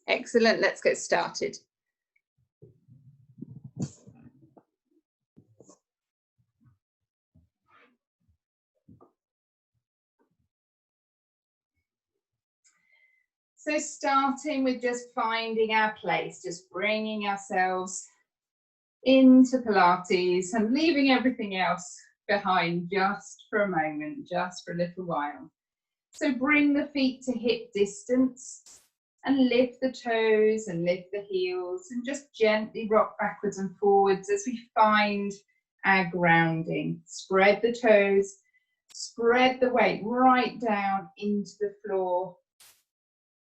Excellent, let's get started. So starting with just finding our place, just bringing ourselves into Pilates and leaving everything else behind just for a moment, just for a little while. So bring the feet to hip distance and lift the toes and lift the heels and just gently rock backwards and forwards as we find our grounding. Spread the toes, spread the weight right down into the floor,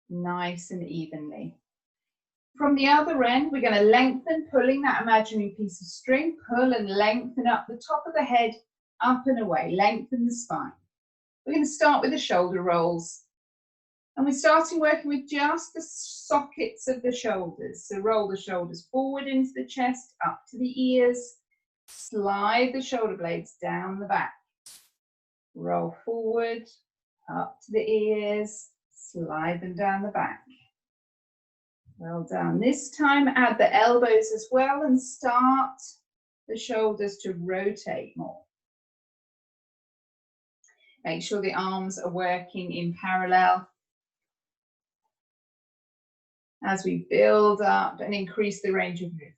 nice and evenly. From the other end, we're going to lengthen, pulling that imaginary piece of string, pull and lengthen up the top of the head, up and away, lengthen the spine. We're going to start with the shoulder rolls. And we're starting working with just the sockets of the shoulders. So roll the shoulders forward into the chest, up to the ears, slide the shoulder blades down the back. Roll forward, up to the ears, slide them down the back. Well done. This time add the elbows as well and start the shoulders to rotate more. Make sure the arms are working in parallel as we build up and increase the range of movement.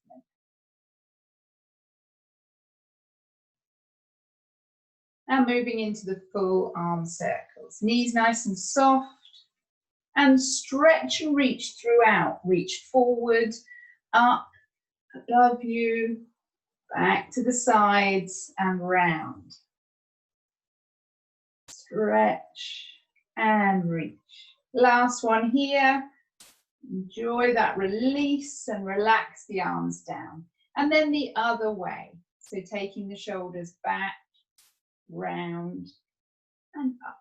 And moving into the full arm circles. Knees nice and soft. And stretch and reach throughout. Reach forward, up, above you, back to the sides and round. Stretch and reach. Last one here. Enjoy that release and relax the arms down. And then the other way. So taking the shoulders back, round and up.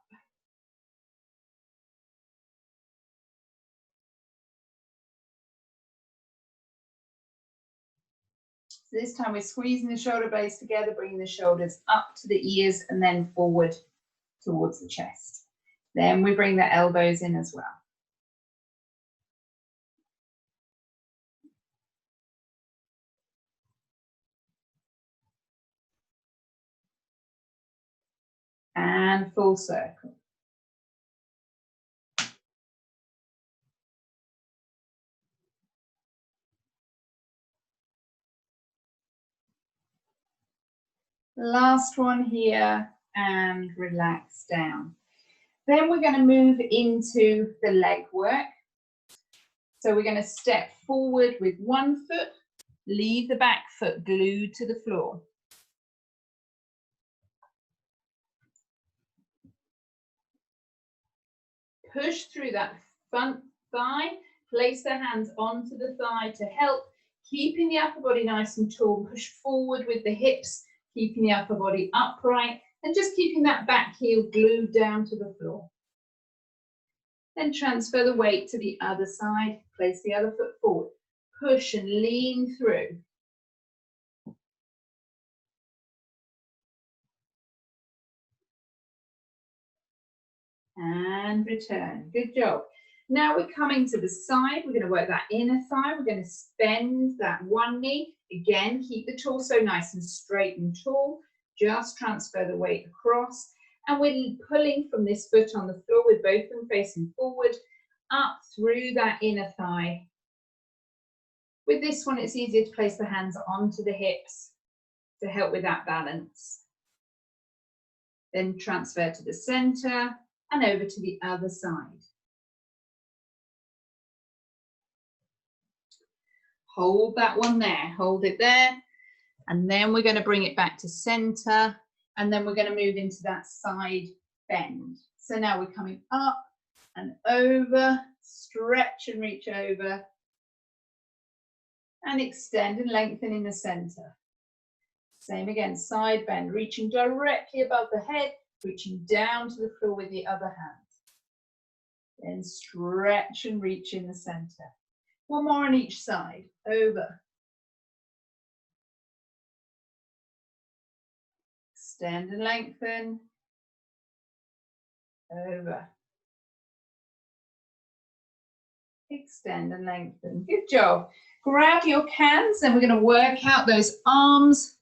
So this time we're squeezing the shoulder blades together, bringing the shoulders up to the ears and then forward towards the chest. Then we bring the elbows in as well. And full circle. Last one here and relax down. Then we're going to move into the leg work. So we're going to step forward with one foot, leave the back foot glued to the floor. Push through that front thigh, place the hands onto the thigh to help, keeping the upper body nice and tall. Push forward with the hips, keeping the upper body upright, and just keeping that back heel glued down to the floor. Then transfer the weight to the other side, place the other foot forward, push and lean through. And return. Good job. Now we're coming to the side. We're going to work that inner thigh. We're going to bend that one knee. Again, keep the torso nice and straight and tall. Just transfer the weight across. And we're pulling from this foot on the floor with both of them facing forward, up through that inner thigh. With this one, it's easier to place the hands onto the hips to help with that balance. Then transfer to the center and over to the other side. Hold that one there, hold it there. And then we're going to bring it back to center. And then we're going to move into that side bend. So now we're coming up and over, stretch and reach over. And extend and lengthen in the center. Same again, side bend, reaching directly above the head, reaching down to the floor with the other hand. Then stretch and reach in the center. One more on each side, over. Extend and lengthen, over. extend and lengthen. Good job. Grab your cans, then we're going to work out those arms.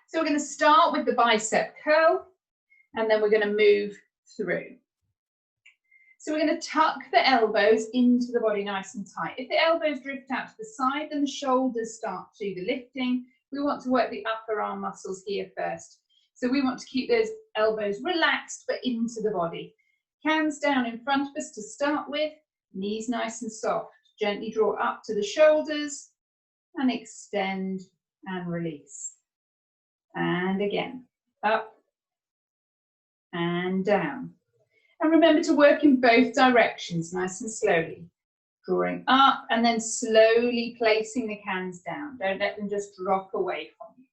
So we're going to start with the bicep curl, and then we're going to move through. So we're going to tuck the elbows into the body nice and tight. If the elbows drift out to the side, then the shoulders start to do the lifting. We want to work the upper arm muscles here first. So we want to keep those elbows relaxed but into the body. Hands down in front of us to start with, knees nice and soft. Gently draw up to the shoulders and extend and release. And again, up and down. And remember to work in both directions, nice and slowly. Drawing up and then slowly placing the cans down. Don't let them just drop away from you.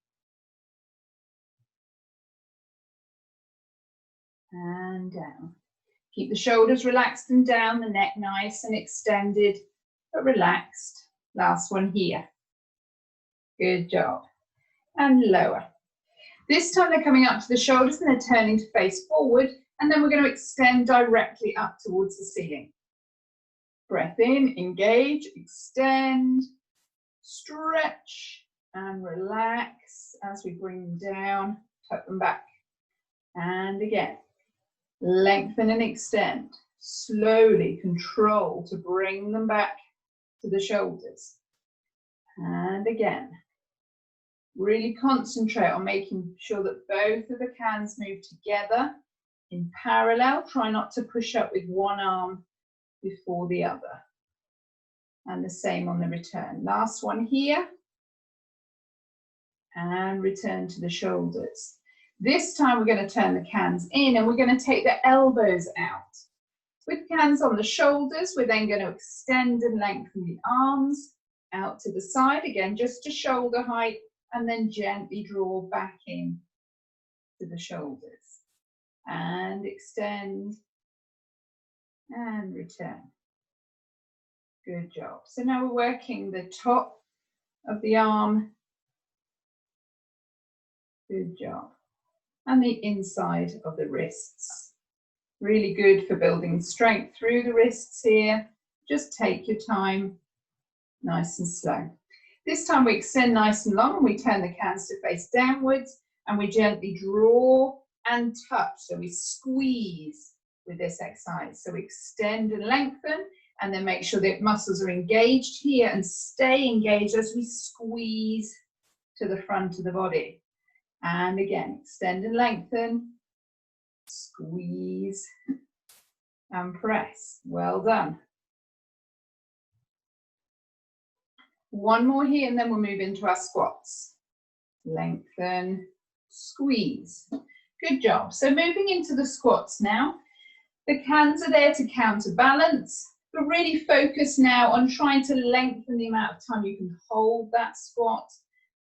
And down. Keep the shoulders relaxed and down, the neck nice and extended, but relaxed. Last one here. Good job. And lower. This time they're coming up to the shoulders and they're turning to face forward, and then we're going to extend directly up towards the ceiling. Breath in, engage, extend, stretch, and relax as we bring them down, tuck them back. And again, lengthen and extend. Slowly control to bring them back to the shoulders. And again, really concentrate on making sure that both of the cans move together in parallel. Try not to push up with one arm before the other. And the same on the return. Last one here. And return to the shoulders. This time we're going to turn the cans in and we're going to take the elbows out. With cans on the shoulders, we're then going to extend and lengthen the arms out to the side, again just to shoulder height, and then gently draw back in to the shoulders. And extend and return. Good job. So now we're working the top of the arm. Good job. And the inside of the wrists. Really good for building strength through the wrists here. Just take your time, nice and slow. This time we extend nice and long and we turn the cans to face downwards and we gently draw and touch. So we squeeze with this exercise. So we extend and lengthen and then make sure that muscles are engaged here and stay engaged as we squeeze to the front of the body. And again, extend and lengthen, squeeze and press. Well done. One more here and then we'll move into our squats. Lengthen, squeeze. Good job. So moving into the squats now. The cans are there to counterbalance, but really focus now on trying to lengthen the amount of time you can hold that squat.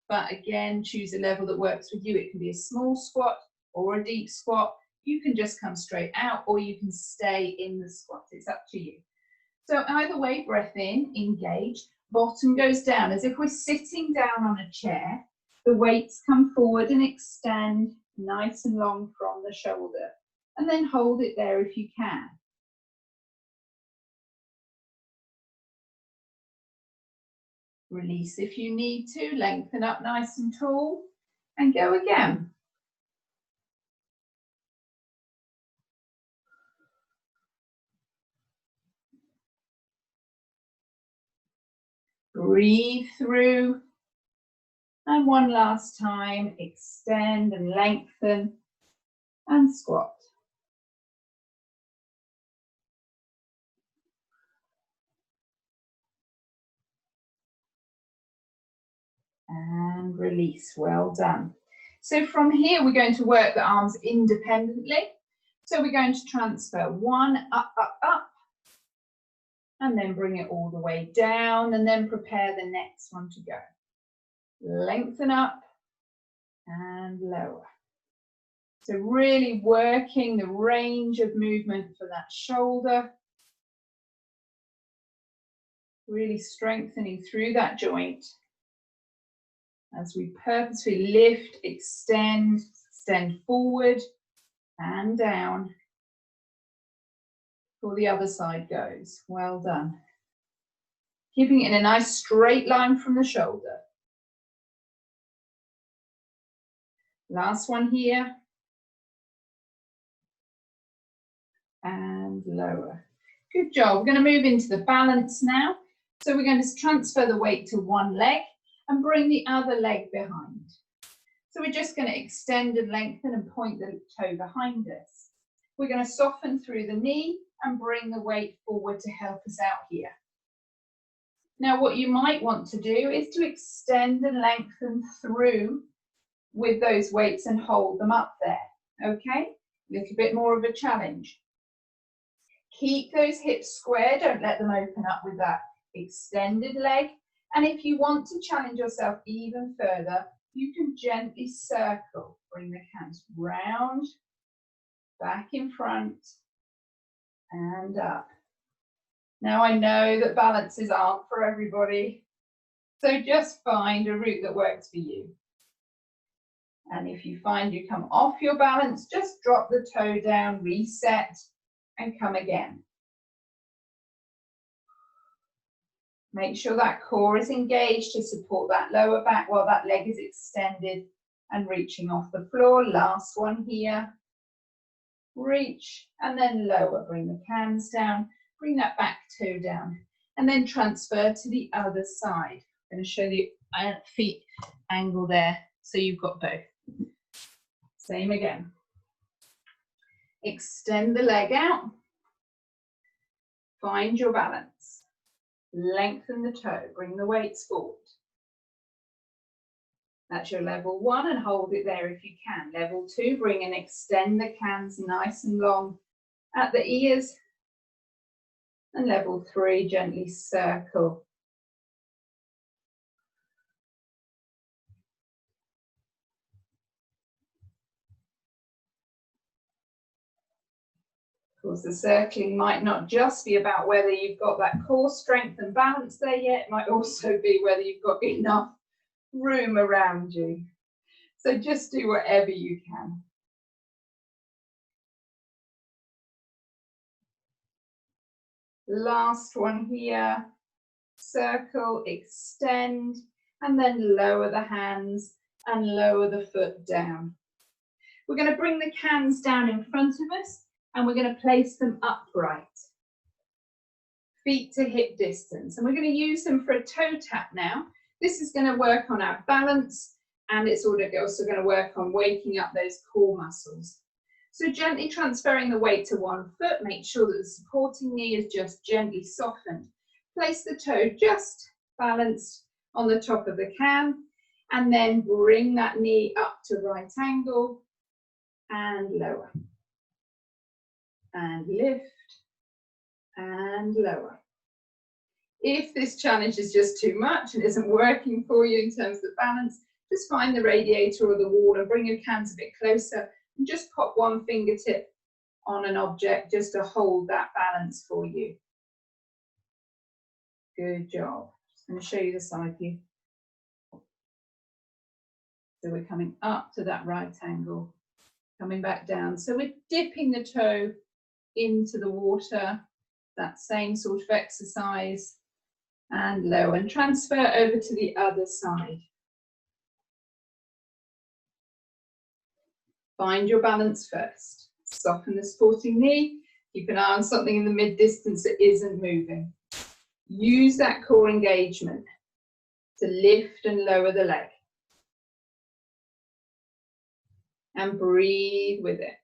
But again, choose a level that works with you. It can be a small squat or a deep squat. You can just come straight out or you can stay in the squat. It's up to you. So either way, breath in, engage, bottom goes down as if we're sitting down on a chair. The weights come forward and extend nice and long from the shoulder. And then hold it there if you can. Release if you need to, lengthen up nice and tall, and go again. Breathe through, and one last time, extend and lengthen, and squat. And release, well done. So from here, we're going to work the arms independently. So we're going to transfer one up, up, up, and then bring it all the way down, and then prepare the next one to go. Lengthen up and lower. So really working the range of movement for that shoulder. Really strengthening through that joint as we purposefully lift, extend, extend forward and down. Before the other side goes. Well done. Keeping it in a nice straight line from the shoulder. Last one here. And lower. Good job. We're going to move into the balance now. So we're going to transfer the weight to one leg and bring the other leg behind. So we're just going to extend and lengthen and point the toe behind us. We're going to soften through the knee and bring the weight forward to help us out here. Now what you might want to do is to extend and lengthen through with those weights and hold them up there, okay? A little bit more of a challenge. Keep those hips square, don't let them open up with that extended leg. And if you want to challenge yourself even further, you can gently circle, bring the hands round, back in front, and up. Now I know that balances aren't for everybody, so just find a route that works for you. And if you find you come off your balance, just drop the toe down, reset, and come again. Make sure that core is engaged to support that lower back while that leg is extended and reaching off the floor. Last one here. Reach and then lower. Bring the hands down. Bring that back toe down. And then transfer to the other side. I'm going to show the feet angle there so you've got both. Same again. Extend the leg out. Find your balance. Lengthen the toe, bring the weights forward. That's your level 1 and hold it there if you can. Level 2, bring and extend the hands nice and long at the ears. And level 3, gently circle. Of course, the circling might not just be about whether you've got that core strength and balance there yet, it might also be whether you've got enough room around you. So just do whatever you can. Last one here. Circle, extend, and then lower the hands and lower the foot down. We're going to bring the hands down in front of us and we're going to place them upright. Feet to hip distance. And we're going to use them for a toe tap now. This is going to work on our balance and it's also going to work on waking up those core muscles. So gently transferring the weight to one foot, make sure that the supporting knee is just gently softened. Place the toe just balanced on the top of the can and then bring that knee up to right angle and lower. And lift and lower. If this challenge is just too much and isn't working for you in terms of balance, just find the radiator or the wall and bring your hands a bit closer and just pop one fingertip on an object just to hold that balance for you. Good job. Just going to show you the side view. So we're coming up to that right angle, coming back down. So we're dipping the toe into the water, that same sort of exercise, and lower, and transfer over to the other side. Find your balance first. Soften the supporting knee. Keep an eye on something in the mid-distance that isn't moving. Use that core engagement to lift and lower the leg. And breathe with it.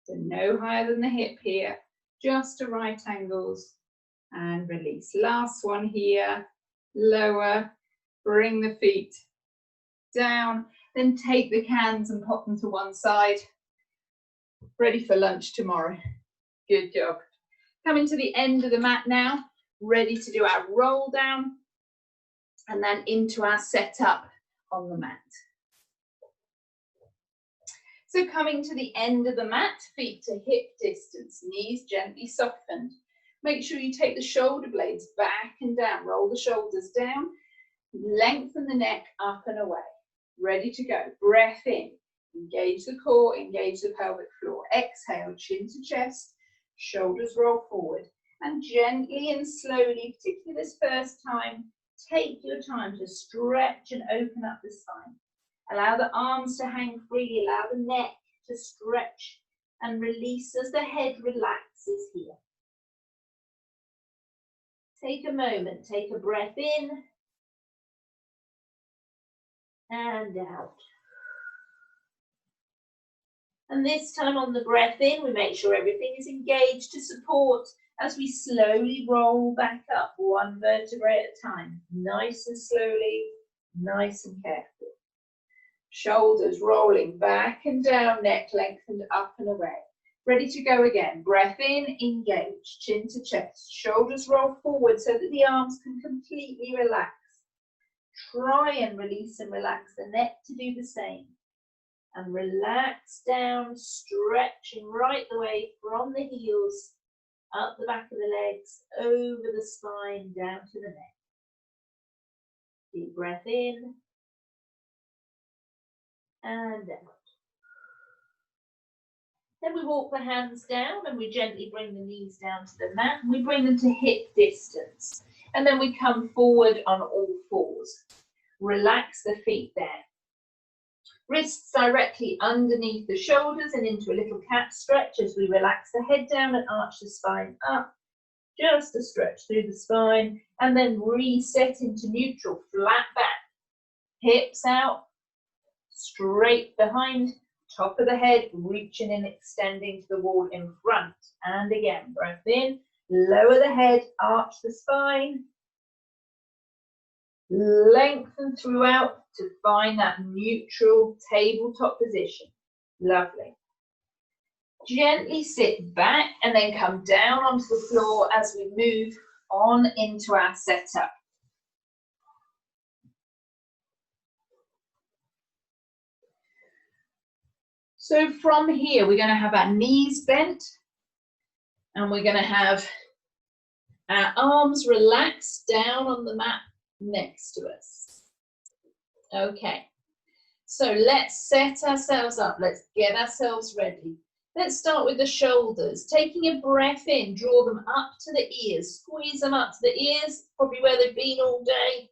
So no higher than the hip here, just to right angles and release. Last one here, lower, bring the feet down, then take the hands and pop them to one side. Ready for lunch tomorrow. Good job. Coming to the end of the mat now, ready to do our roll down and then into our setup on the mat. So coming to the end of the mat, feet to hip distance, knees gently softened. Make sure you take the shoulder blades back and down. Roll the shoulders down. Lengthen the neck up and away. Ready to go. Breath in. Engage the core, engage the pelvic floor. Exhale, chin to chest. Shoulders roll forward. And gently and slowly, particularly this first time, take your time to stretch and open up the spine. Allow the arms to hang freely. Allow the neck to stretch and release as the head relaxes here. Take a moment, take a breath in and out. And this time on the breath in, we make sure everything is engaged to support as we slowly roll back up one vertebrae at a time. Nice and slowly, nice and careful. Shoulders rolling back and down, neck lengthened up and away. Ready to go again. Breath in, engage, chin to chest. Shoulders roll forward so that the arms can completely relax. Try and release and relax the neck to do the same. And relax down, stretching right the way from the heels, up the back of the legs, over the spine, down to the neck. Deep breath in and out. Then we walk the hands down and we gently bring the knees down to the mat. And we bring them to hip distance. And then we come forward on all fours. Relax the feet there. Wrists directly underneath the shoulders and into a little cat stretch as we relax the head down and arch the spine up. Just a stretch through the spine and then reset into neutral, flat back. Hips out, straight behind, top of the head, reaching and extending to the wall in front. And again, breath in, lower the head, arch the spine. Lengthen throughout to find that neutral tabletop position. Lovely. Gently sit back and then come down onto the floor as we move on into our setup. So from here, we're going to have our knees bent and we're going to have our arms relaxed down on the mat next to us. Okay, so let's set ourselves up. Let's get ourselves ready. Let's start with the shoulders. Taking a breath in, draw them up to the ears. Squeeze them up to the ears, probably where they've been all day.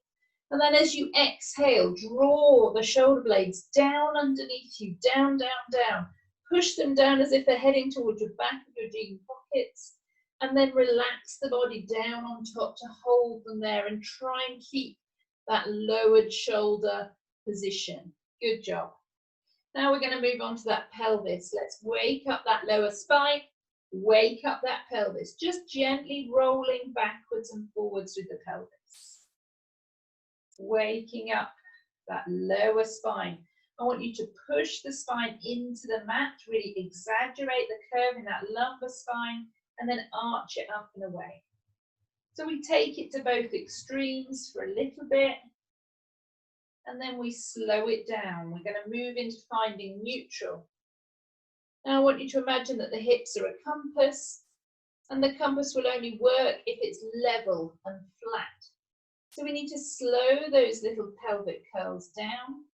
And then as you exhale, draw the shoulder blades down underneath you, down, down, down. Push them down as if they're heading towards your back of your jean pockets. And then relax the body down on top to hold them there and try and keep that lowered shoulder position. Good job. Now we're going to move on to that pelvis. Let's wake up that lower spine, wake up that pelvis. Just gently rolling backwards and forwards with the pelvis. Waking up that lower spine. I want you to push the spine into the mat, really exaggerate the curve in that lumbar spine, and then arch it up and away. So we take it to both extremes for a little bit, and then we slow it down. We're going to move into finding neutral. Now I want you to imagine that the hips are a compass, and the compass will only work if it's level and flat. So we need to slow those little pelvic curls down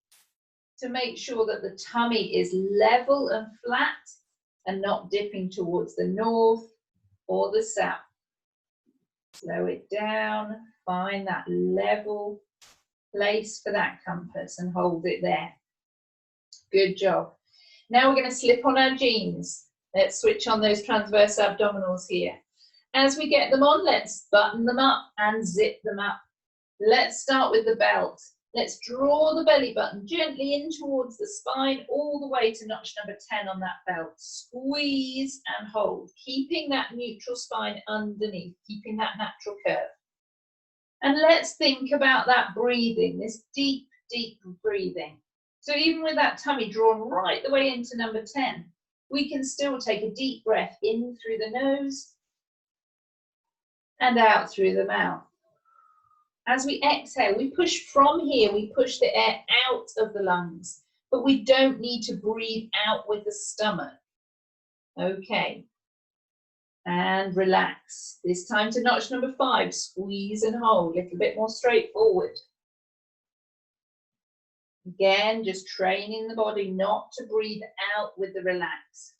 to make sure that the tummy is level and flat and not dipping towards the north or the south. Slow it down, find that level place for that compass and hold it there. Good job. Now we're going to slip on our jeans. Let's switch on those transverse abdominals here. As we get them on, let's button them up and zip them up. Let's start with the belt. Let's draw the belly button gently in towards the spine all the way to notch number 10 on that belt. Squeeze and hold, keeping that neutral spine underneath, keeping that natural curve. And let's think about that breathing, this deep, deep breathing. So even with that tummy drawn right the way into number 10, we can still take a deep breath in through the nose and out through the mouth. As we exhale, we push from here, we push the air out of the lungs, but we don't need to breathe out with the stomach. Okay. And relax. This time to notch number 5, squeeze and hold, a little bit more straightforward. Again, just training the body not to breathe out with the relax.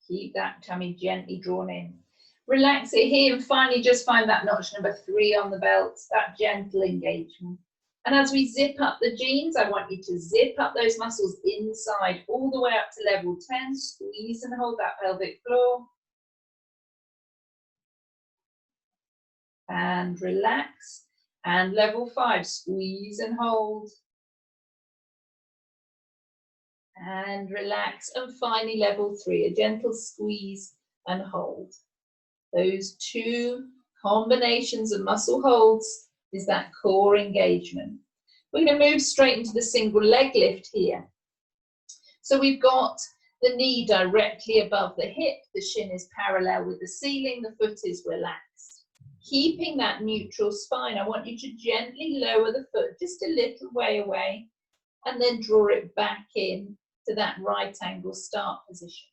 Keep that tummy gently drawn in. Relax it here and finally just find that notch number 3 on the belt, that gentle engagement. And as we zip up the jeans, I want you to zip up those muscles inside all the way up to level 10. Squeeze and hold that pelvic floor. And relax. And level 5, squeeze and hold. And relax. And finally level 3, a gentle squeeze and hold. Those 2 combinations of muscle holds is that core engagement. We're going to move straight into the single leg lift here. So we've got the knee directly above the hip, the shin is parallel with the ceiling, the foot is relaxed. Keeping that neutral spine, I want you to gently lower the foot just a little way away and then draw it back in to that right angle start position.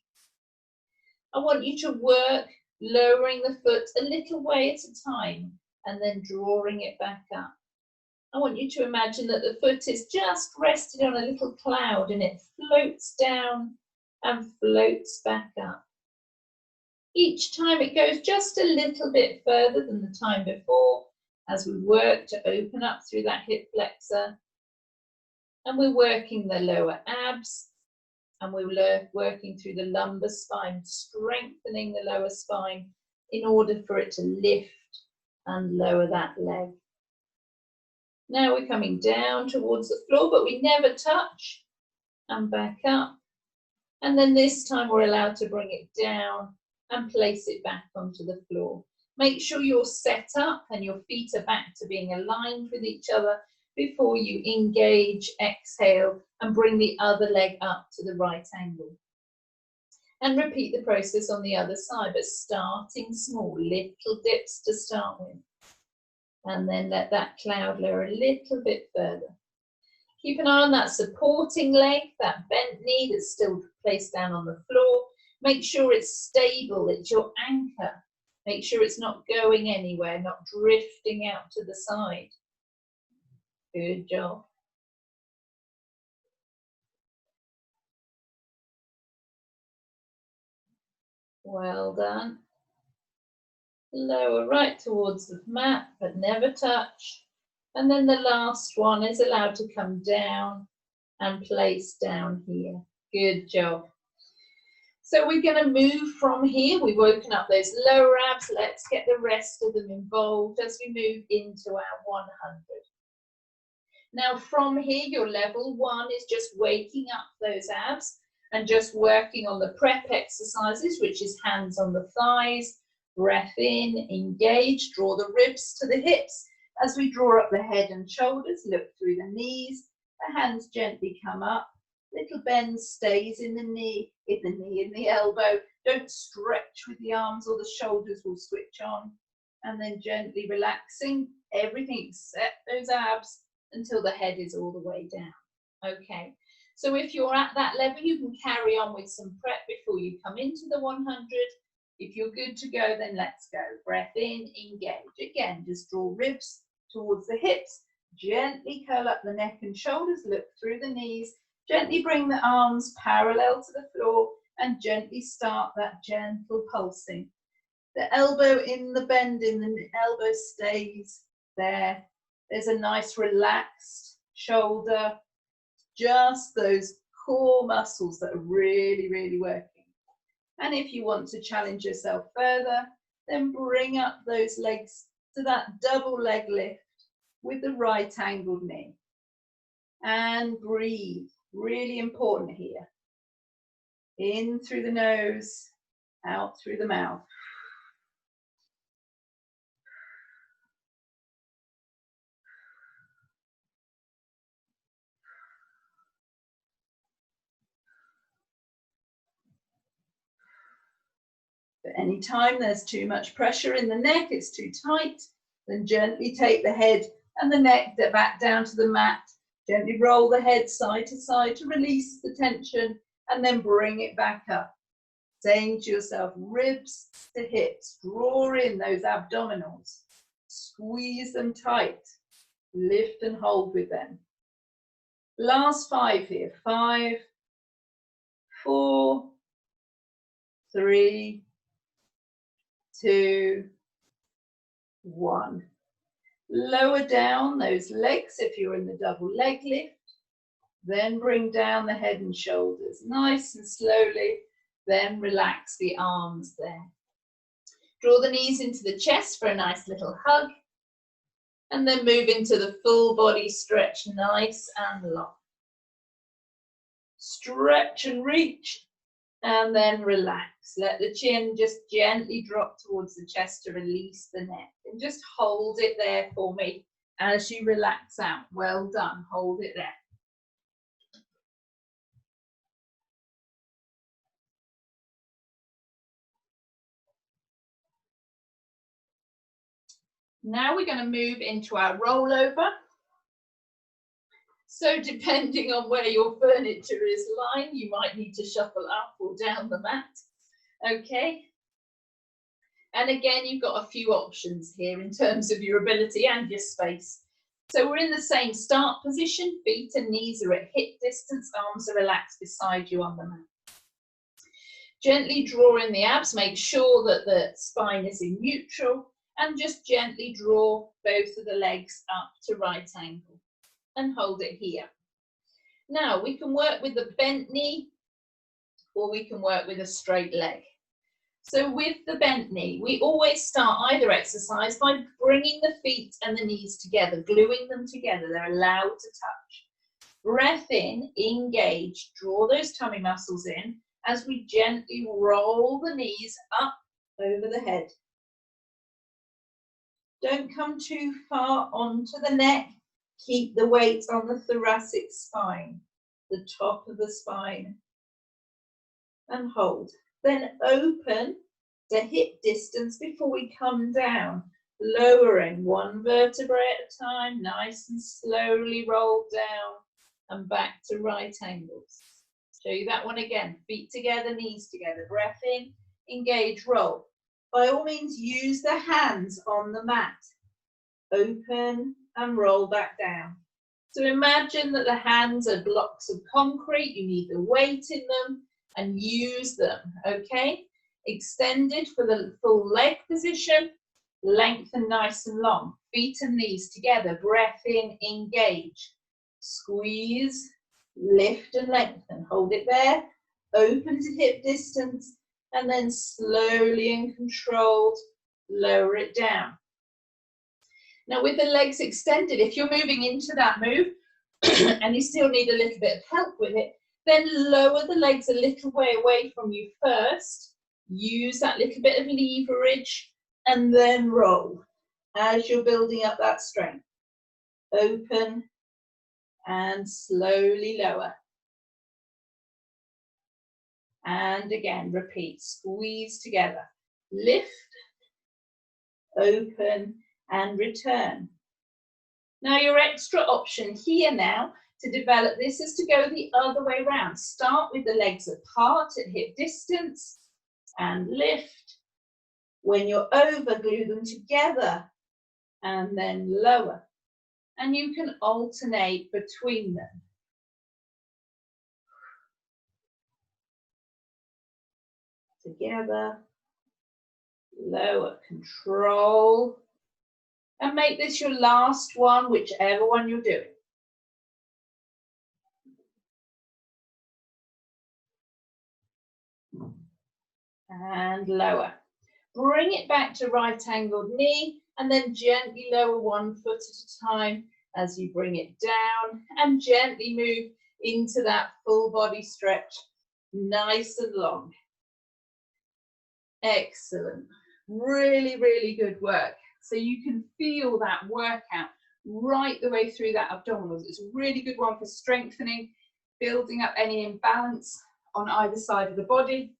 I want you to work lowering the foot a little way at a time and then drawing it back up. I want you to imagine that the foot is just rested on a little cloud and it floats down and floats back up. Each time it goes just a little bit further than the time before as we work to open up through that hip flexor. And we're working the lower abs and we're working through the lumbar spine, strengthening the lower spine in order for it to lift and lower that leg. Now we're coming down towards the floor, but we never touch, and back up. And then this time we're allowed to bring it down and place it back onto the floor. Make sure you're set up and your feet are back to being aligned with each other before you engage, exhale, and bring the other leg up to the right angle. And repeat the process on the other side, but starting small, little dips to start with. And then let that cloud lower a little bit further. Keep an eye on that supporting leg, that bent knee that's still placed down on the floor. Make sure it's stable, it's your anchor. Make sure it's not going anywhere, not drifting out to the side. Good job. Well done. Lower right towards the mat, but never touch. And then the last one is allowed to come down and place down here. Good job. So we're going to move from here. We've woken up those lower abs. Let's get the rest of them involved as we move into our 100. Now from here, your level 1 is just waking up those abs and just working on the prep exercises, which is hands on the thighs, breath in, engage, draw the ribs to the hips. As we draw up the head and shoulders, look through the knees, the hands gently come up, little bend stays in the knee, in the elbow. Don't stretch with the arms or the shoulders will switch on. And then gently relaxing everything except those abs until the head is all the way down. Okay, so if you're at that level, you can carry on with some prep before you come into the 100. If you're good to go, then let's go. Breath in, engage. Again, just draw ribs towards the hips. Gently curl up the neck and shoulders, look through the knees. Gently bring the arms parallel to the floor and gently start that gentle pulsing. The elbow in the bend in the elbow stays there. There's a nice relaxed shoulder. Just those core muscles that are really, really working. And if you want to challenge yourself further, then bring up those legs to that double leg lift with the right angled knee. And breathe, really important here. In through the nose, out through the mouth. But any time there's too much pressure in the neck, it's too tight, then gently take the head and the neck back down to the mat. Gently roll the head side to side to release the tension and then bring it back up. Saying to yourself, ribs to hips, draw in those abdominals, squeeze them tight, lift and hold with them. Last 5 here, 5, 4, 3, 2, 1. Lower down those legs if you're in the double leg lift. Then bring down the head and shoulders nice and slowly. Then relax the arms there. Draw the knees into the chest for a nice little hug. And then move into the full body stretch, nice and long. Stretch and reach. And then relax. Let the chin just gently drop towards the chest to release the neck. And just hold it there for me as you relax out. Well done. Hold it there. Now we're going to move into our rollover. So depending on where your furniture is lying, you might need to shuffle up or down the mat. Okay. And again, you've got a few options here in terms of your ability and your space. So we're in the same start position. Feet and knees are at hip distance. Arms are relaxed beside you on the mat. Gently draw in the abs. Make sure that the spine is in neutral. And just gently draw both of the legs up to right angle. And hold it here. Now we can work with the bent knee or we can work with a straight leg. So with the bent knee, we always start either exercise by bringing the feet and the knees together, gluing them together. They're allowed to touch. Breath in, engage, draw those tummy muscles in as we gently roll the knees up over the head. Don't come too far onto the neck. Keep the weight on the thoracic spine, the top of the spine, and hold. Then open to hip distance before we come down, lowering one vertebrae at a time, nice and slowly roll down and back to right angles. Show you that one again. Feet together, knees together. Breath in, engage, roll. By all means, use the hands on the mat. Open and roll back down. So imagine that the hands are blocks of concrete. You need the weight in them and use them, okay? Extended for the full leg position. Lengthen nice and long. Feet and knees together. Breath in, engage. Squeeze, lift and lengthen. Hold it there. Open to hip distance and then slowly and controlled lower it down. Now with the legs extended, if you're moving into that move and you still need a little bit of help with it, then lower the legs a little way away from you first. Use that little bit of leverage and then roll as you're building up that strength. Open and slowly lower. And again, repeat. Squeeze together. Lift, open, and return. Now your extra option here now to develop this is to go the other way around. Start with the legs apart at hip distance and lift. When you're over, glue them together and then lower. And you can alternate between them. Together, lower, control. And make this your last one, whichever one you're doing. And lower. Bring it back to right angled knee and then gently lower 1 foot at a time as you bring it down and gently move into that full body stretch, nice and long. Excellent. Really, really good work. So you can feel that workout right the way through that abdominals. It's a really good one for strengthening, building up any imbalance on either side of the body.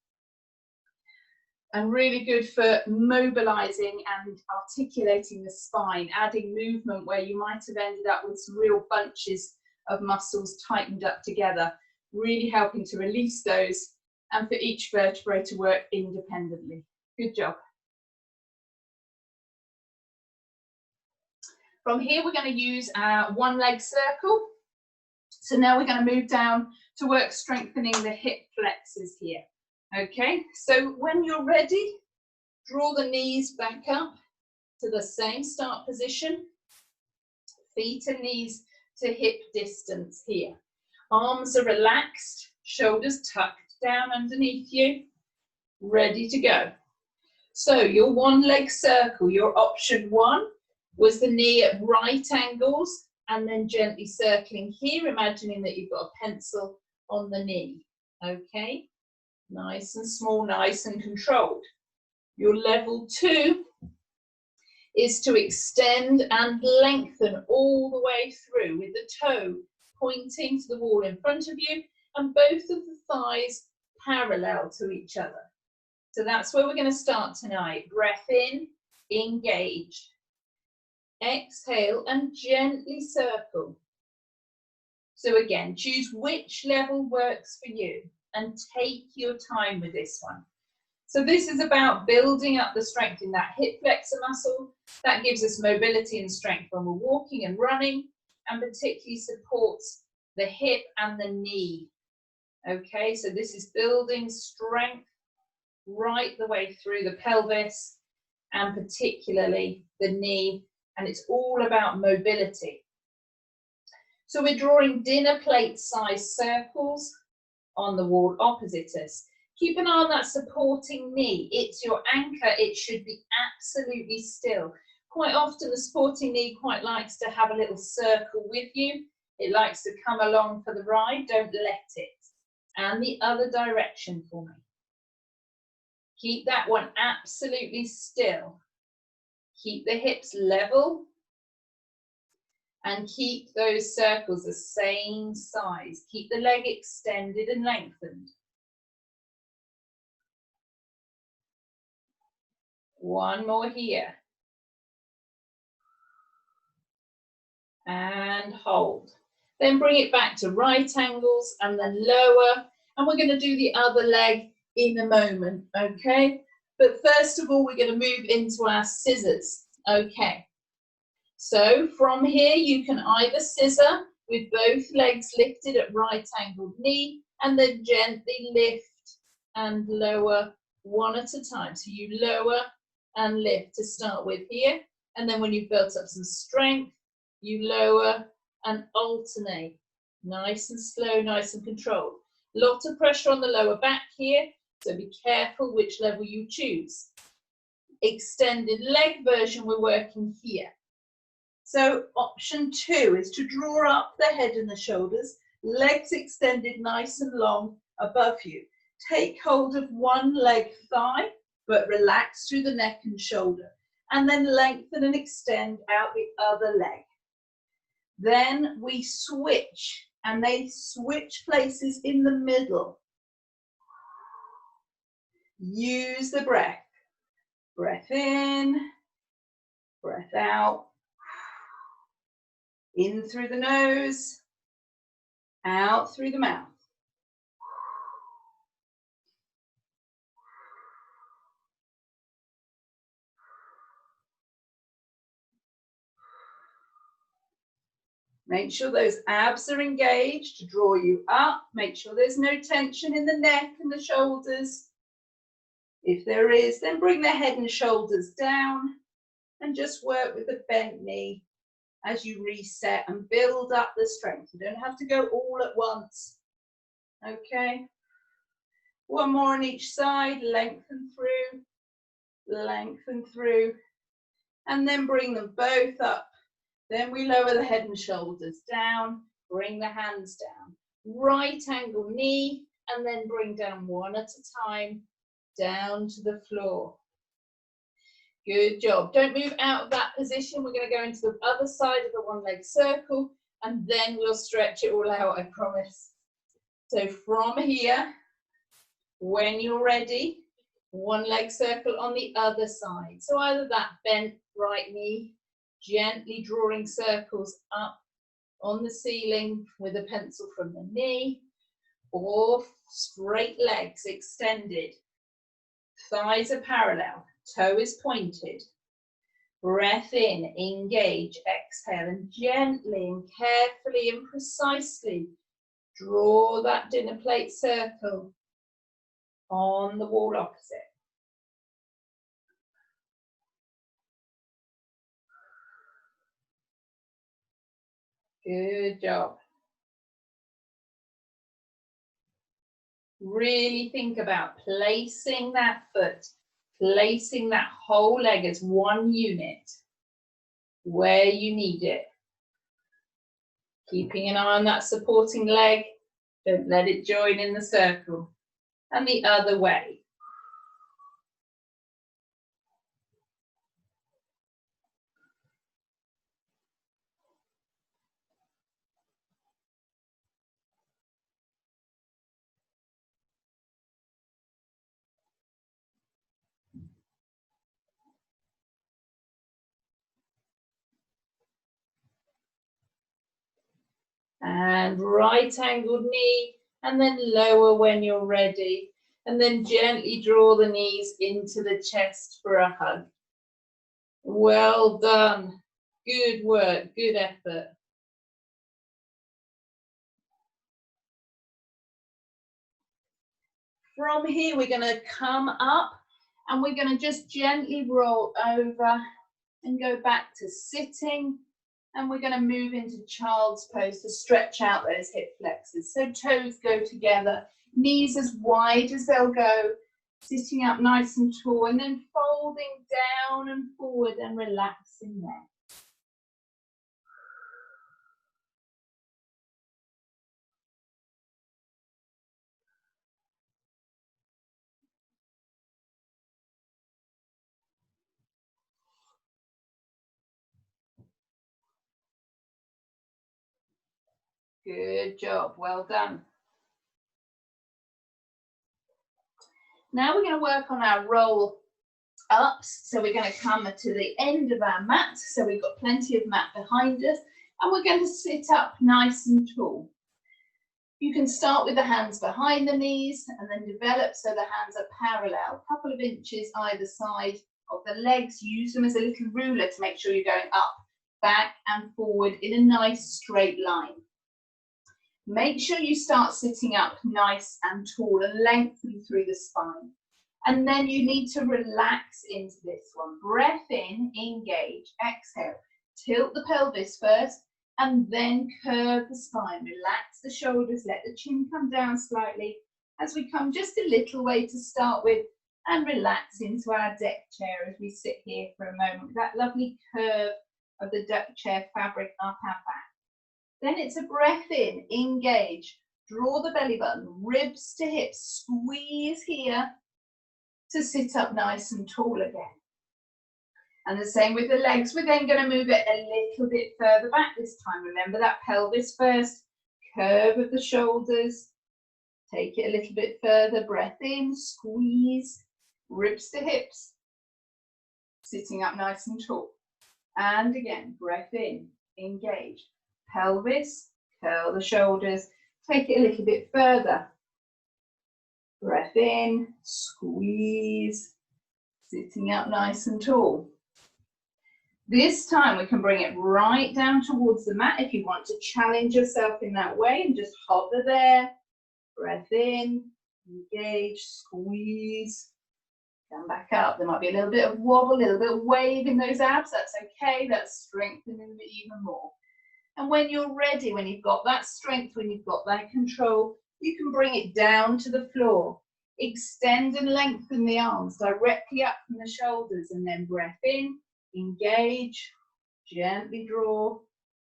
And really good for mobilizing and articulating the spine, adding movement where you might have ended up with some real bunches of muscles tightened up together. really helping to release those and for each vertebrae to work independently. Good job. From here, we're going to use our one leg circle. So now we're going to move down to work strengthening the hip flexors here. Okay, so when you're ready, draw the knees back up to the same start position. Feet and knees to hip distance here. Arms are relaxed, shoulders tucked down underneath you, ready to go. So your one leg circle, your option one, was the knee at right angles and then gently circling here, imagining that you've got a pencil on the knee. Okay, nice and small, nice and controlled. Your level two is to extend and lengthen all the way through with the toe pointing to the wall in front of you and both of the thighs parallel to each other. So that's where we're going to start tonight. Breath in, engage. Exhale and gently circle. So again, choose which level works for you and take your time with this one. So this is about building up the strength in that hip flexor muscle. That gives us mobility and strength when we're walking and running, and particularly supports the hip and the knee. Okay, so this is building strength right the way through the pelvis and particularly the knee, and it's all about mobility. So we're drawing dinner plate size circles on the wall opposite us. Keep an eye on that supporting knee. It's your anchor. It should be absolutely still. Quite often the supporting knee quite likes to have a little circle with you. It likes to come along for the ride. Don't let it. And the other direction for me. Keep that one absolutely still. Keep the hips level. And keep those circles the same size. Keep the leg extended and lengthened. One more here. And hold. Then bring it back to right angles and then lower. And we're going to do the other leg in a moment, okay? But first of all, we're going to move into our scissors, okay? So from here, you can either scissor with both legs lifted at right angled knee and then gently lift and lower one at a time. So you lower and lift to start with here. And then when you've built up some strength, you lower and alternate. Nice and slow, nice and controlled. Lot of pressure on the lower back here, so be careful which level you choose. Extended leg version, we're working here. So option two is to draw up the head and the shoulders, legs extended nice and long above you. Take hold of one leg thigh, but relax through the neck and shoulder, and then lengthen and extend out the other leg. Then we switch, and they switch places in the middle. Use the breath. Breath in, breath out. In through the nose, out through the mouth. Make sure those abs are engaged to draw you up. Make sure there's no tension in the neck and the shoulders. If there is, then bring the head and shoulders down and just work with the bent knee as you reset and build up the strength. You don't have to go all at once. Okay. One more on each side. Lengthen through, and then bring them both up. Then we lower the head and shoulders down, bring the hands down. Right angle knee, and then bring down one at a time, down to the floor. Good job. Don't move out of that position. We're going to go into the other side of the one leg circle, and then we'll stretch it all out, I promise. So from here, when you're ready, one leg circle on the other side. So either that bent right knee, gently drawing circles up on the ceiling with a pencil from the knee, Or straight legs extended. Thighs are parallel. Toe is pointed. Breath in, engage, exhale, and gently and carefully and precisely draw that dinner plate circle on the wall opposite. Good job. Really think about placing that foot, placing that whole leg as one unit where you need it. Keeping an eye on that supporting leg. Don't let it join in the circle. And the other way. And right angled knee, and then lower when you're ready. And then gently draw the knees into the chest for a hug. Well done. Good work, good effort. From here, we're going to come up and we're going to just gently roll over and go back to sitting. And we're going to move into child's pose to stretch out those hip flexors. So toes go together, knees as wide as they'll go, sitting up nice and tall, and then folding down and forward and relaxing there. Good job, well done. Now we're going to work on our roll ups. So we're going to come to the end of our mat. So we've got plenty of mat behind us. And we're going to sit up nice and tall. You can start with the hands behind the knees and then develop so the hands are parallel, a couple of inches either side of the legs. Use them as a little ruler to make sure you're going up, back and forward in a nice straight line. Make sure you start sitting up nice and tall and lengthen through the spine. And then you need to relax into this one. Breath in, engage, exhale. Tilt the pelvis first and then curve the spine. Relax the shoulders, let the chin come down slightly as we come just a little way to start with and relax into our deck chair as we sit here for a moment with that lovely curve of the deck chair fabric up our back. Then it's a breath in, engage, draw the belly button, ribs to hips, squeeze here to sit up nice and tall again. And the same with the legs. We're then going to move it a little bit further back this time. Remember that pelvis first, curve of the shoulders. Take it a little bit further, breath in, squeeze, ribs to hips, sitting up nice and tall. And again, breath in, engage. Pelvis, curl the shoulders, take it a little bit further. Breath in, squeeze, sitting up nice and tall. This time we can bring it right down towards the mat if you want to challenge yourself in that way and just hover there. Breath in, engage, squeeze, come back up. There might be a little bit of wobble, a little bit of wave in those abs. That's okay, that's strengthening it even more. And when you're ready, when you've got that strength, when you've got that control, you can bring it down to the floor. Extend and lengthen the arms directly up from the shoulders and then breath in, engage, gently draw,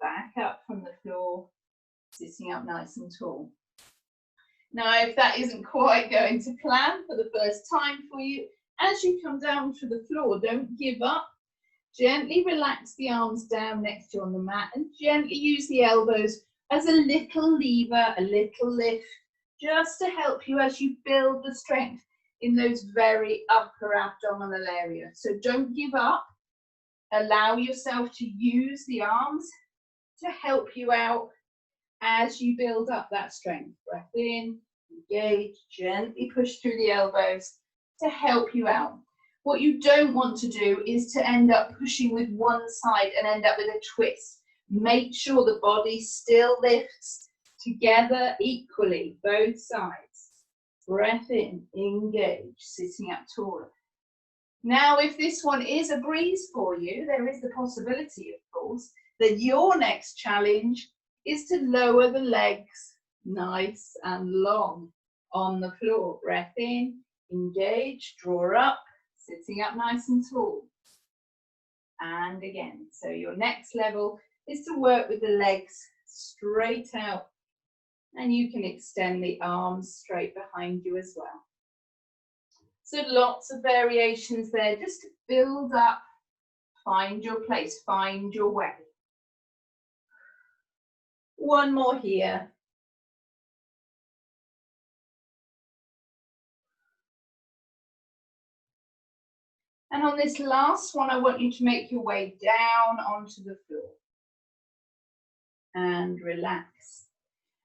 back up from the floor, sitting up nice and tall. Now, if that isn't quite going to plan for the first time for you, as you come down to the floor, don't give up. Gently relax the arms down next to you on the mat and gently use the elbows as a little lever, a little lift, just to help you as you build the strength in those very upper abdominal areas. So don't give up. Allow yourself to use the arms to help you out as you build up that strength. Breath in, engage, gently push through the elbows to help you out. What you don't want to do is to end up pushing with one side and end up with a twist. Make sure the body still lifts together equally, both sides. Breath in, engage, sitting up taller. Now, if this one is a breeze for you, there is the possibility, of course, that your next challenge is to lower the legs nice and long on the floor. Breath in, engage, draw up, sitting up nice and tall. And again, so your next level is to work with the legs straight out, and you can extend the arms straight behind you as well. So lots of variations there, just to build up, find your place, find your way. One more here. And on this last one, I want you to make your way down onto the floor. And relax.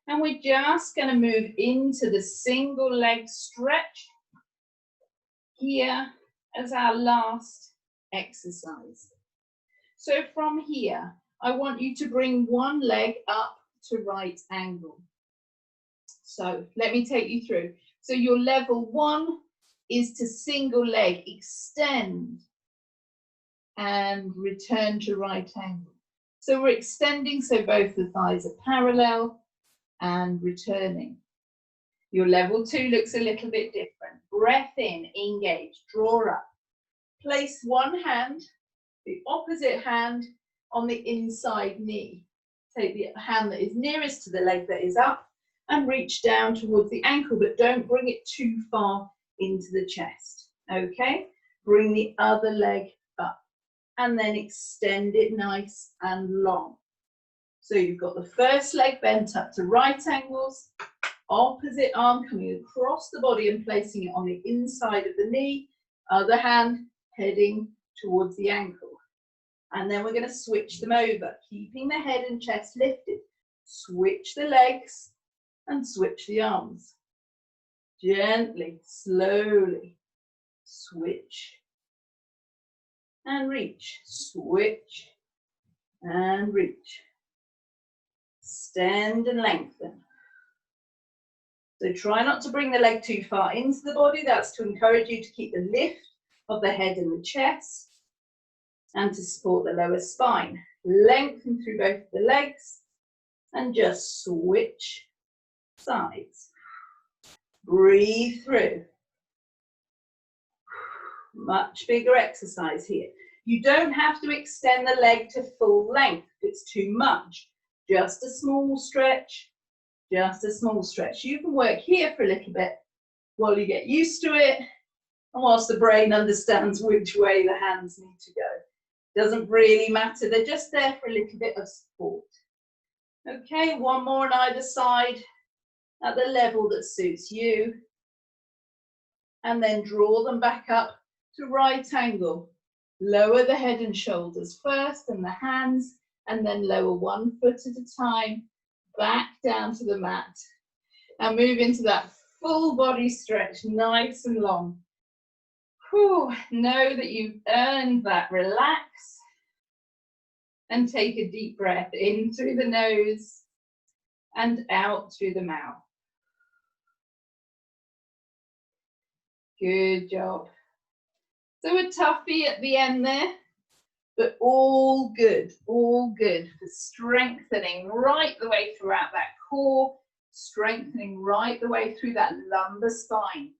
And we're just going to move into the single leg stretch here as our last exercise. So from here, I want you to bring one leg up to right angle. So let me take you through. So your level 1 is to single leg, extend and return to right angle. So we're extending so both the thighs are parallel and returning. Your level 2 looks a little bit different. Breath in, engage, draw up. Place one hand, the opposite hand on the inside knee. Take the hand that is nearest to the leg that is up and reach down towards the ankle, but don't bring it too far into the chest. Okay? Bring the other leg up and then extend it nice and long. So you've got the first leg bent up to right angles, opposite arm coming across the body and placing it on the inside of the knee, other hand heading towards the ankle. And then we're going to switch them over, keeping the head and chest lifted. Switch the legs and switch the arms. Gently, slowly, switch and reach, switch and reach. Extend and lengthen. So try not to bring the leg too far into the body. That's to encourage you to keep the lift of the head and the chest and to support the lower spine. Lengthen through both the legs and just switch sides. Breathe through. Much bigger exercise here. You don't have to extend the leg to full length if it's too much. Just a small stretch, just a small stretch. You can work here for a little bit while you get used to it and whilst the brain understands which way the hands need to go. Doesn't really matter, they're just there for a little bit of support. Okay, one more on either side at the level that suits you. And then draw them back up to right angle. Lower the head and shoulders first and the hands, and then lower one foot at a time, back down to the mat. And move into that full body stretch, nice and long. Whew. Know that you've earned that. Relax and take a deep breath in through the nose and out through the mouth. Good job. So a toughie at the end there, but all good for strengthening right the way throughout that core, strengthening right the way through that lumbar spine,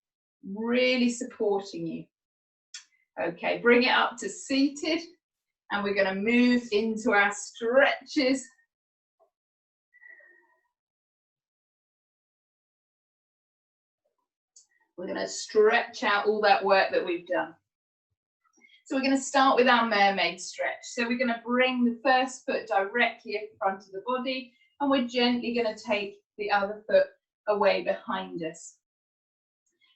really supporting you. Okay, bring it up to seated, and we're going to move into our stretches. We're going to stretch out all that work that we've done. So we're going to start with our mermaid stretch. So we're going to bring the first foot directly in front of the body, and we're gently going to take the other foot away behind us.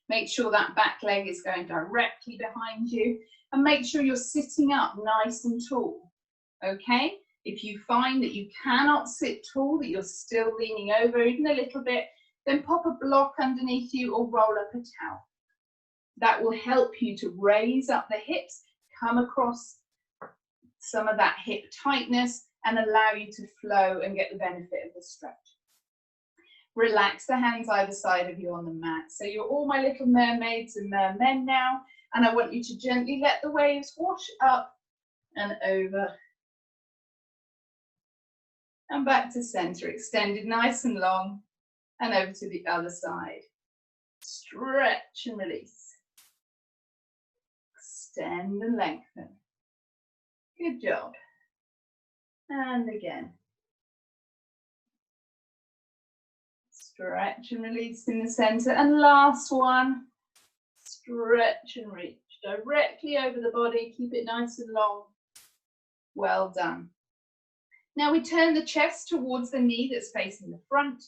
Make sure that back leg is going directly behind you, and make sure you're sitting up nice and tall. Okay? If you find that you cannot sit tall, that you're still leaning over even a little bit, Then pop a block underneath you or roll up a towel. That will help you to raise up the hips, come across some of that hip tightness and allow you to flow and get the benefit of the stretch. Relax the hands either side of you on the mat. So you're all my little mermaids and mermen now, and I want you to gently let the waves wash up and over and back to center, extended nice and long, and over to the other side. Stretch and release. Extend and lengthen. Good job. And again. Stretch and release in the center. And last one. Stretch and reach. Directly over the body. Keep it nice and long. Well done. Now we turn the chest towards the knee that's facing the front.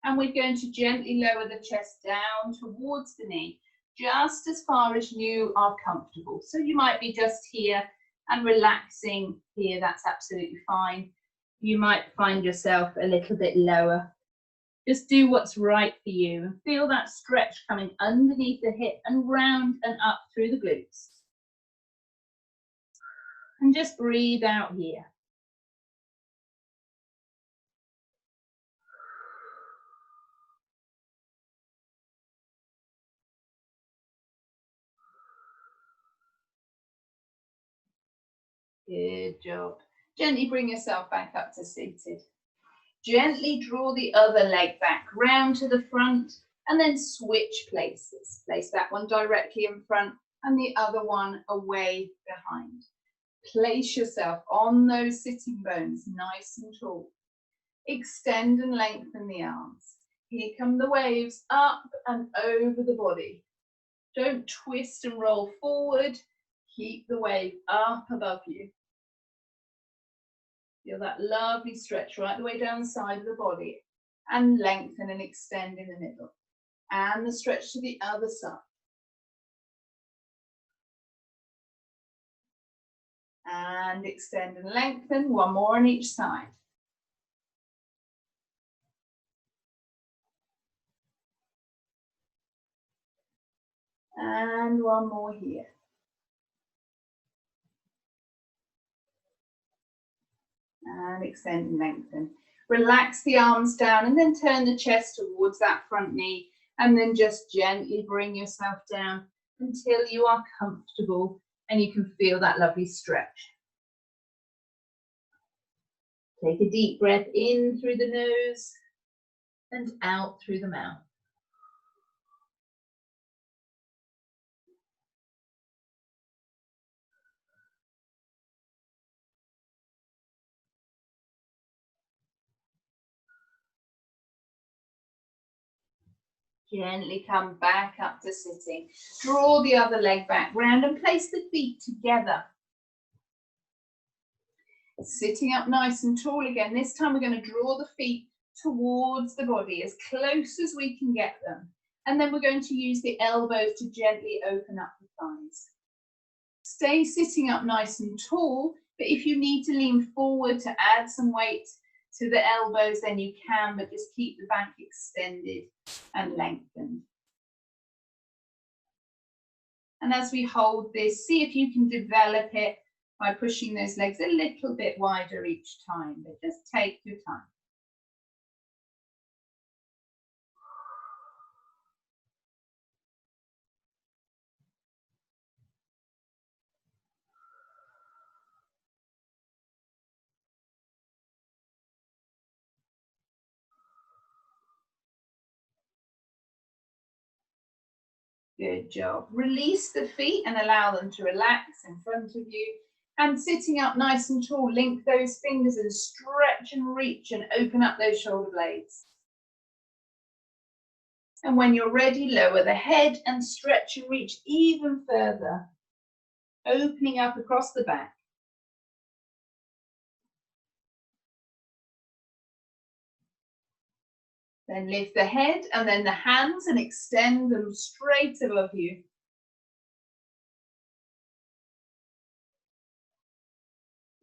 And we're going to gently lower the chest down towards the knee, just as far as you are comfortable. So you might be just here and relaxing here, that's absolutely fine. You might find yourself a little bit lower. Just do what's right for you and feel that stretch coming underneath the hip and round and up through the glutes. And just breathe out here. Good job. Gently bring yourself back up to seated. Gently draw the other leg back round to the front and then switch places. Place that one directly in front and the other one away behind. Place yourself on those sitting bones, nice and tall. Extend and lengthen the arms. Here come the waves up and over the body. Don't twist and roll forward. Keep the wave up above you. Feel that lovely stretch right the way down the side of the body and lengthen and extend in the middle. And the stretch to the other side. And extend and lengthen, one more on each side. And one more here. And extend and lengthen. Relax the arms down and then turn the chest towards that front knee and then just gently bring yourself down until you are comfortable and you can feel that lovely stretch. Take a deep breath in through the nose and out through the mouth. Gently come back up to sitting. Draw the other leg back round and place the feet together. Sitting up nice and tall again. This time we're going to draw the feet towards the body as close as we can get them. And then we're going to use the elbows to gently open up the thighs. Stay sitting up nice and tall, but if you need to lean forward to add some weight to the elbows, then you can, but just keep the back extended and lengthened. And as we hold this, see if you can develop it by pushing those legs a little bit wider each time, but just take your time. Good job. Release the feet and allow them to relax in front of you. And sitting up nice and tall, link those fingers and stretch and reach and open up those shoulder blades. And when you're ready, lower the head and stretch and reach even further, opening up across the back. Then lift the head and then the hands and extend them straight above you.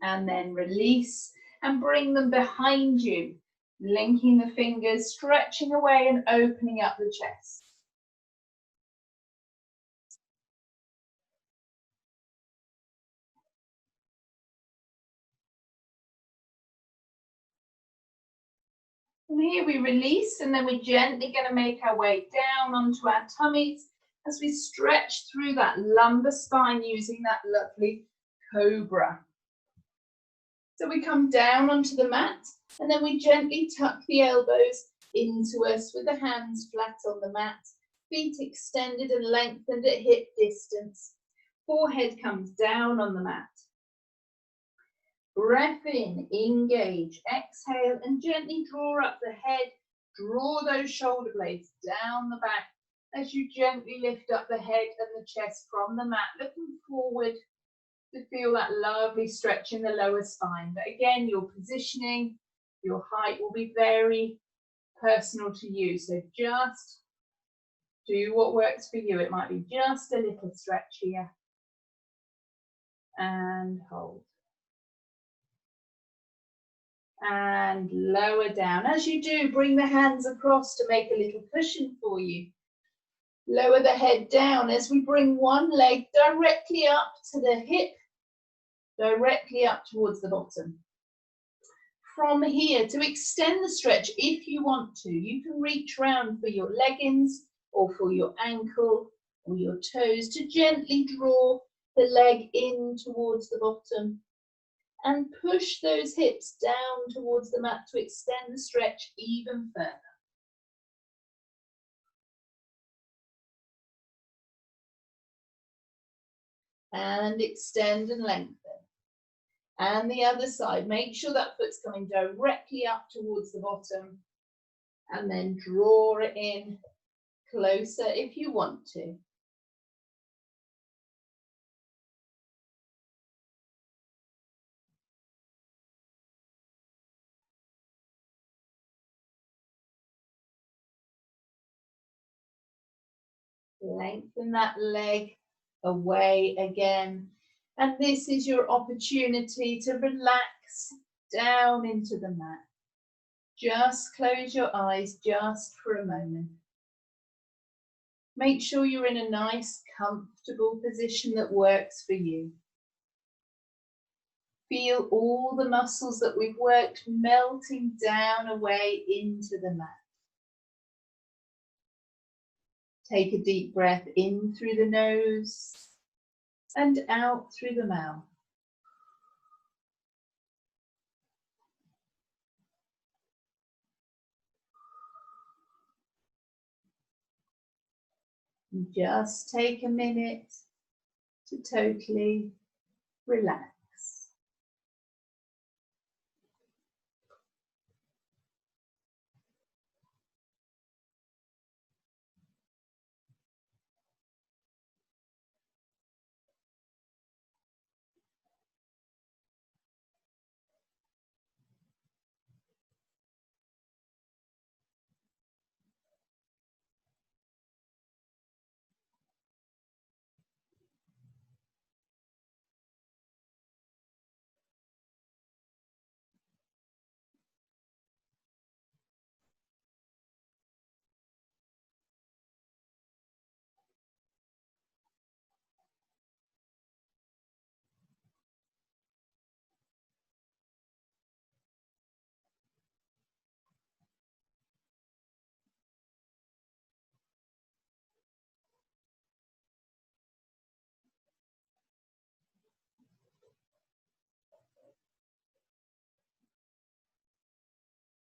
And then release and bring them behind you. Linking the fingers, stretching away and opening up the chest. And here we release, and then we're gently going to make our way down onto our tummies as we stretch through that lumbar spine using that lovely cobra. So we come down onto the mat, and then we gently tuck the elbows into us with the hands flat on the mat, feet extended and lengthened at hip distance. Forehead comes down on the mat. Breath in, engage, exhale, and gently draw up the head, draw those shoulder blades down the back as you gently lift up the head and the chest from the mat, looking forward to feel that lovely stretch in the lower spine. But again, your positioning, your height will be very personal to you. So just do what works for you. It might be just a little stretch here. And hold. And lower down. As you do, bring the hands across to make a little cushion for you. Lower the head down as we bring one leg directly up to the hip, directly up towards the bottom. From here, to extend the stretch, if you want to, you can reach round for your leggings or for your ankle or your toes to gently draw the leg in towards the bottom and push those hips down towards the mat to extend the stretch even further. And extend and lengthen. And the other side, make sure that foot's coming directly up towards the bottom, and then draw it in closer if you want to. Lengthen that leg away again. And this is your opportunity to relax down into the mat. Just close your eyes just for a moment. Make sure you're in a nice, comfortable position that works for you. Feel all the muscles that we've worked melting down away into the mat. Take a deep breath in through the nose and out through the mouth. And just take a minute to totally relax.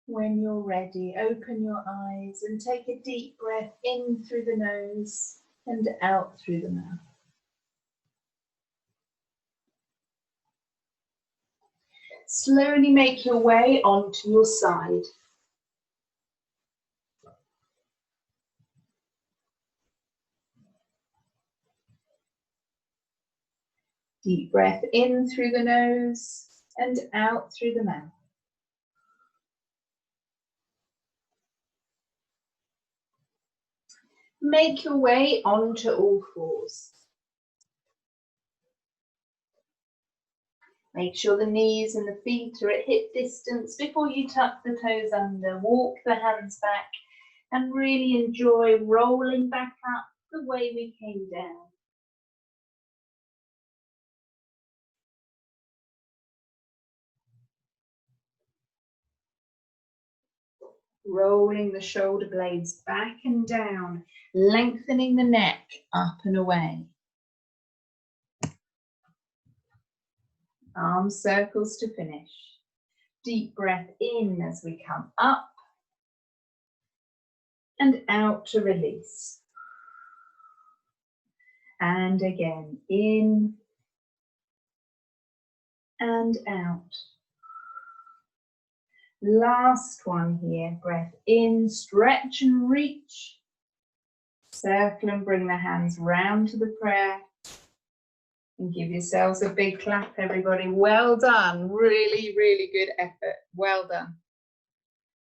When you're ready, open your eyes and take a deep breath in through the nose and out through the mouth. Slowly make your way onto your side. Deep breath in through the nose and out through the mouth. Make your way onto all fours. Make sure the knees and the feet are at hip distance before you tuck the toes under. Walk the hands back and really enjoy rolling back up the way we came down. Rolling the shoulder blades back and down, lengthening the neck up and away. Arm circles to finish. Deep breath in as we come up and out to release. And again, in and out. Last one here, breath in, stretch and reach. Circle and bring the hands round to the prayer. And give yourselves a big clap, everybody. Well done. Really, really good effort. Well done.